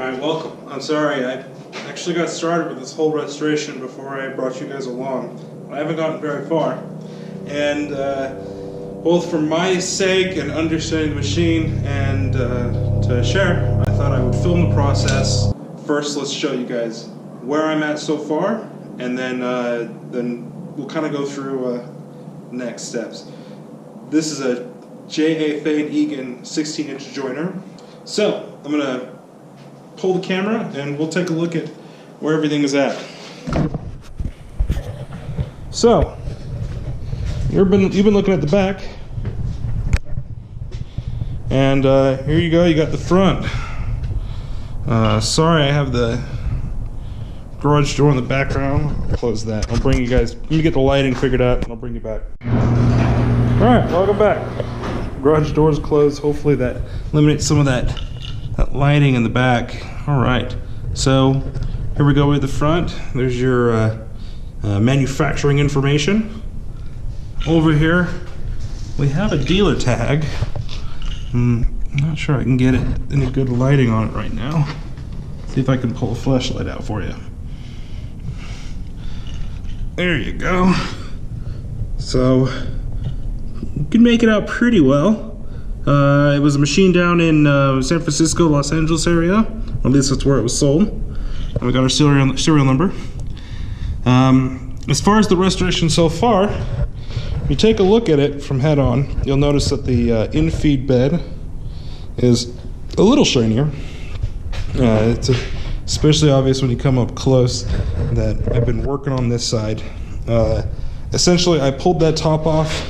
Alright, welcome. I'm sorry, I actually got started with this whole restoration before I brought you guys along. I haven't gotten very far. And both for my sake and understanding the machine and to share, I thought I would film the process. First, let's show you guys where I'm at so far, and then we'll kind of go through next steps. This is a Fay Egan 16-inch joiner. So, I'm going to pull the camera and we'll take a look at where everything is at. So, you've been looking at the back, and here you go, you got the front. Sorry, I have the garage door in the background. I'll close that. I'll bring you guys, let me get the lighting figured out and I'll bring you back. Alright, welcome back. Garage door's closed. Hopefully that eliminates some of that lighting in the back. Alright, so here we go with the front. There's your manufacturing information. Over here we have a dealer tag. I'm not sure I can get any good lighting on it right now. See if I can pull a flashlight out for you. There you go. So you can make it out pretty well. It was a machine down in San Francisco, Los Angeles area. Or at least that's where it was sold. And we got our serial number. As far as the restoration so far, if you take a look at it from head on, you'll notice that the in-feed bed is a little shinier. It's especially obvious when you come up close that I've been working on this side. Essentially, I pulled that top off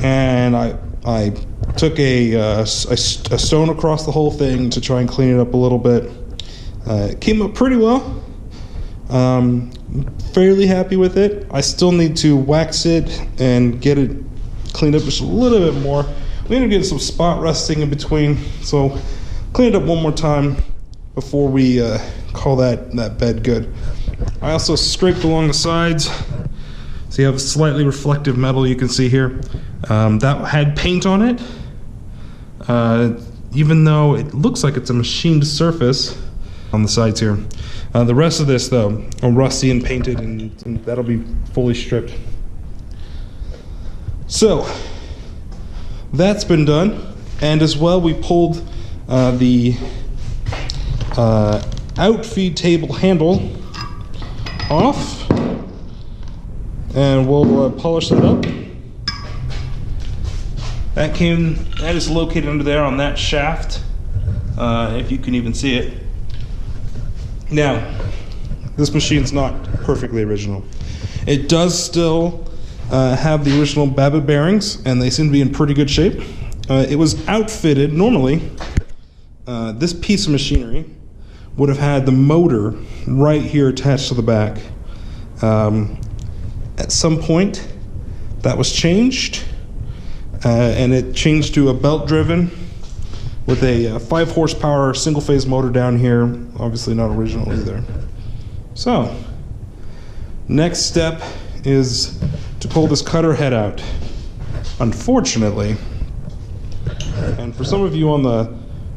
and I took a stone across the whole thing to try and clean it up a little bit. It came up pretty well. Fairly happy with it. I still need to wax it and get it cleaned up just a little bit more. We ended up getting some spot rusting in between, so clean it up one more time before we call that bed good. I also scraped along the sides, so you have slightly reflective metal you can see here. That had paint on it, even though it looks like it's a machined surface on the sides here. The rest of this, though, are rusty and painted, and that'll be fully stripped. So, that's been done, and as well we pulled the outfeed table handle off, and we'll polish that up. That is located under there on that shaft, if you can even see it. Now, this machine's not perfectly original. It does still have the original Babbitt bearings, and they seem to be in pretty good shape. It was outfitted, normally, this piece of machinery would have had the motor right here attached to the back. At some point, that was changed, and it changed to a belt-driven with a 5 horsepower single-phase motor down here. Obviously not original either. So, next step is to pull this cutter head out. Unfortunately, and for some of you on the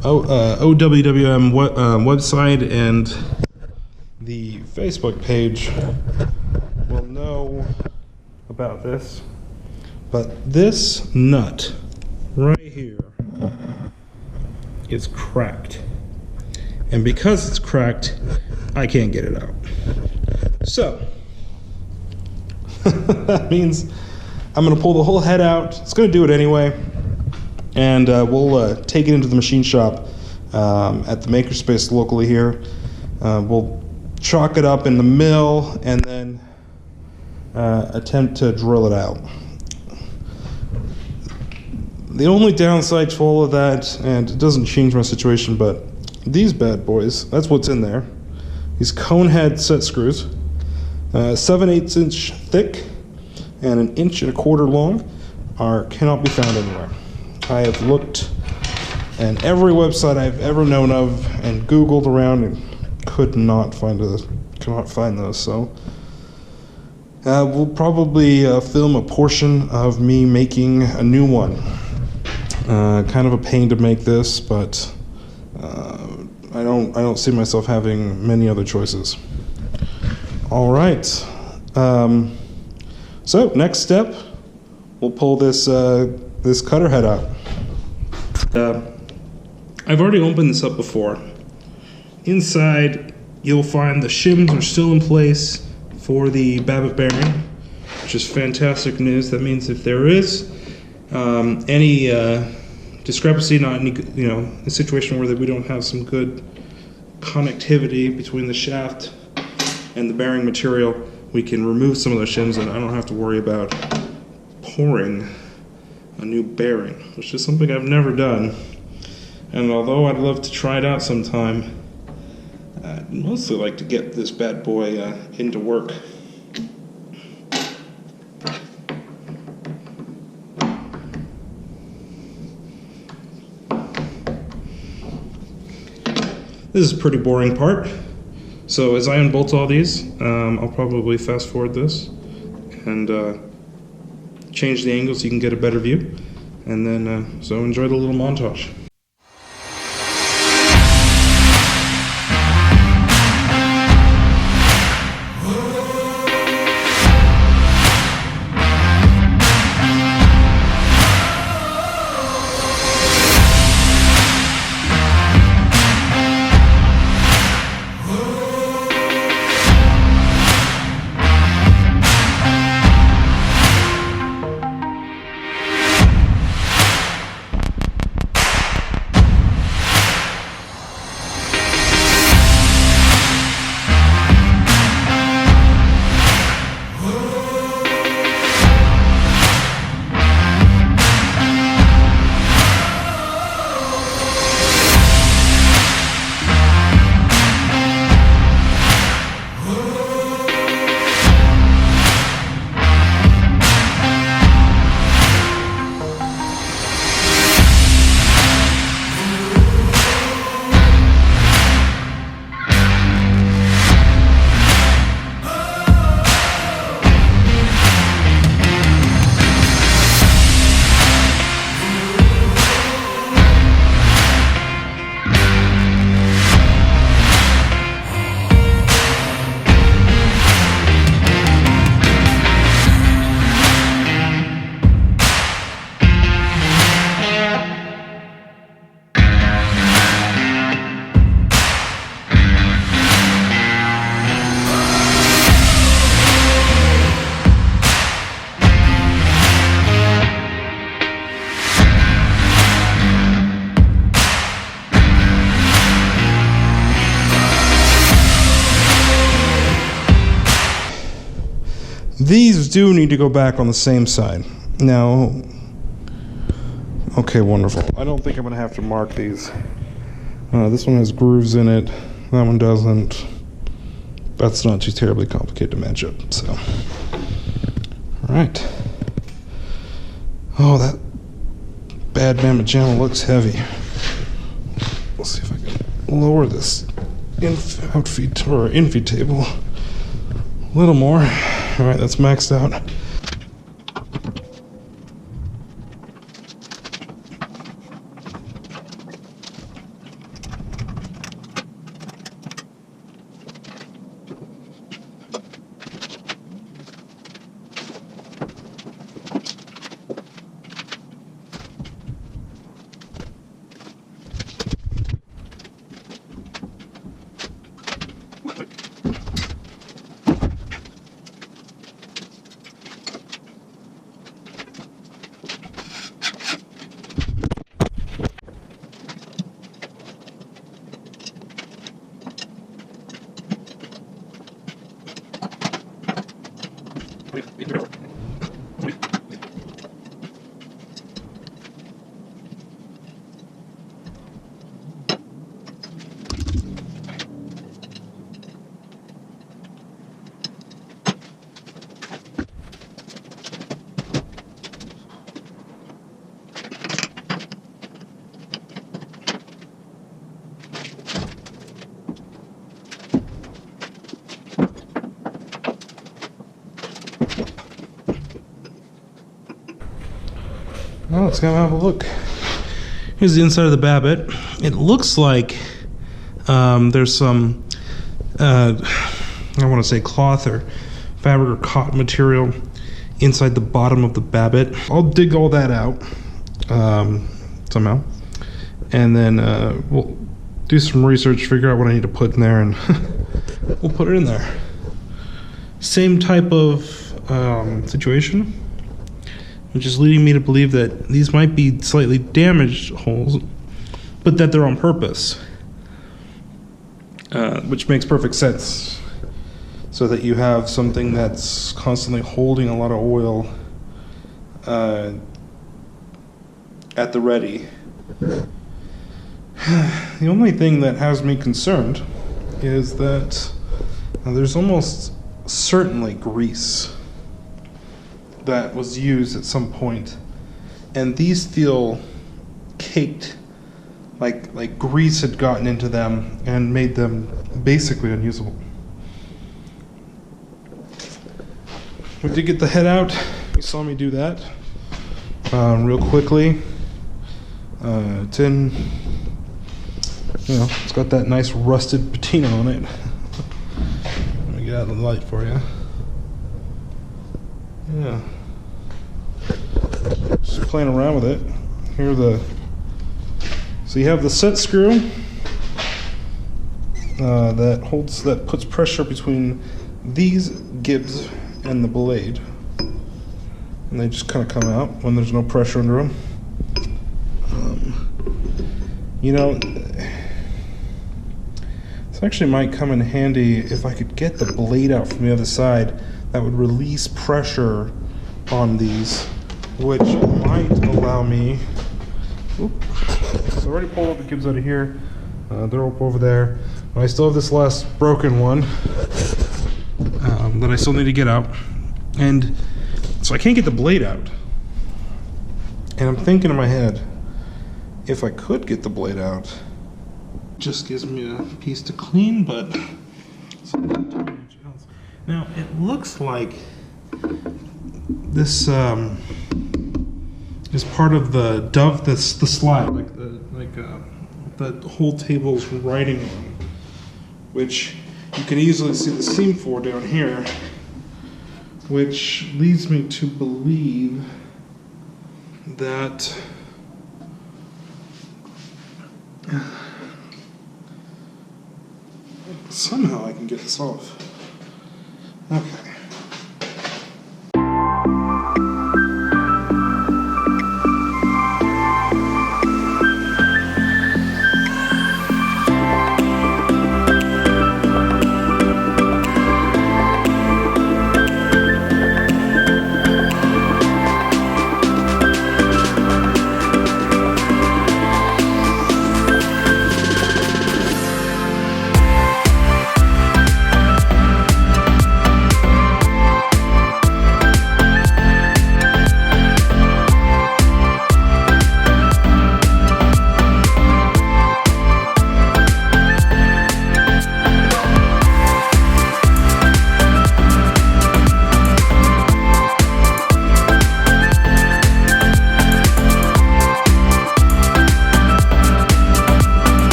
OWWM website and the Facebook page will know about this, but this nut right here is cracked, and because it's cracked, I can't get it out. So that means I'm going to pull the whole head out. It's going to do it anyway, and we'll take it into the machine shop at the makerspace locally here. We'll chalk it up in the mill and then attempt to drill it out. The only downside to all of that, and it doesn't change my situation, but these bad boys, that's what's in there. These cone head set screws, 7/8 inch thick and 1 1/4 inch long, cannot be found anywhere. I have looked in every website I've ever known of and Googled around and could not find those. So we'll probably film a portion of me making a new one. Kind of a pain to make this, but I don't don't see myself having many other choices. All right. So next step, we'll pull this this cutter head out. I've already opened this up before. Inside, you'll find the shims are still in place for the Babbitt bearing, which is fantastic news. That means if there is any discrepancy, not any, a situation where we don't have some good connectivity between the shaft and the bearing material, we can remove some of those shims, and I don't have to worry about pouring a new bearing, which is something I've never done. And although I'd love to try it out sometime, I'd mostly like to get this bad boy into work. This is a pretty boring part. So as I unbolt all these, I'll probably fast forward this and change the angle so you can get a better view. And then, so enjoy the little montage. These do need to go back on the same side. Now, okay, wonderful. I don't think I'm going to have to mark these. This one has grooves in it. That one doesn't. That's not too terribly complicated to match up. So, all right. Oh, that bad mammoth jamma looks heavy. We'll see if I can lower this outfeed or infeed table a little more. All right, that's maxed out. Well, let's go have a look. Here's the inside of the Babbitt. It looks like There's some, I want to say cloth or fabric or cotton material inside the bottom of the babbitt. I'll dig all that out somehow, and then we'll do some research, figure out what I need to put in there, and we'll put it in there. Same type of situation, which is leading me to believe that these might be slightly damaged holes, but that they're on purpose, which makes perfect sense, so that you have something that's constantly holding a lot of oil at the ready. The only thing that has me concerned is that there's almost certainly grease that was used at some point, and these feel caked, like grease had gotten into them and made them basically unusable. We did get the head out. You saw me do that real quickly. Tin, it's got that nice rusted patina on it. Let me get out of the light for you. Yeah. Just playing around with it. So you have the set screw that puts pressure between these gibs and the blade, and they just kind of come out when there's no pressure under them. This actually might come in handy if I could get the blade out from the other side. That would release pressure on these, which might allow me. So I already pulled all the gibs out of here. They're up over there. But I still have this last broken one that I still need to get out, and so I can't get the blade out. And I'm thinking in my head, if I could get the blade out, just gives me a piece to clean, but now it looks like this is part of the the slide, like the whole table's writing on, which you can easily see the seam for down here, which leads me to believe that somehow I can get this off. Okay.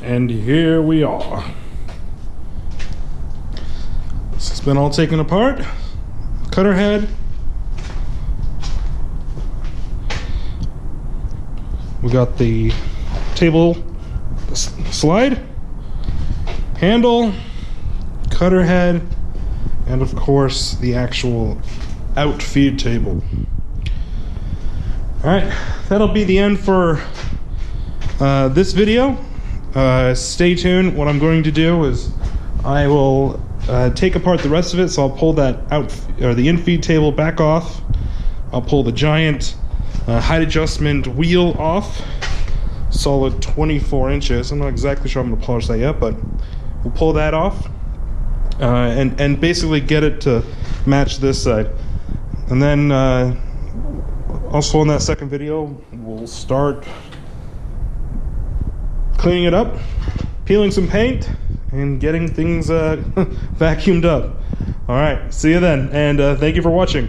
And here we are. This has been all taken apart. Cutter head. We got the table slide, handle, cutter head, and of course the actual out feed table. Alright, that'll be the end for this video. Stay tuned. What I'm going to do is I will take apart the rest of it, so I'll pull that out, or the in-feed table back off. I'll pull the giant height adjustment wheel off, solid 24 inches. I'm not exactly sure I'm going to polish that yet, but we'll pull that off and basically get it to match this side. And then also in that second video, we'll start cleaning it up, peeling some paint, and getting things vacuumed up. All right, see you then, and thank you for watching.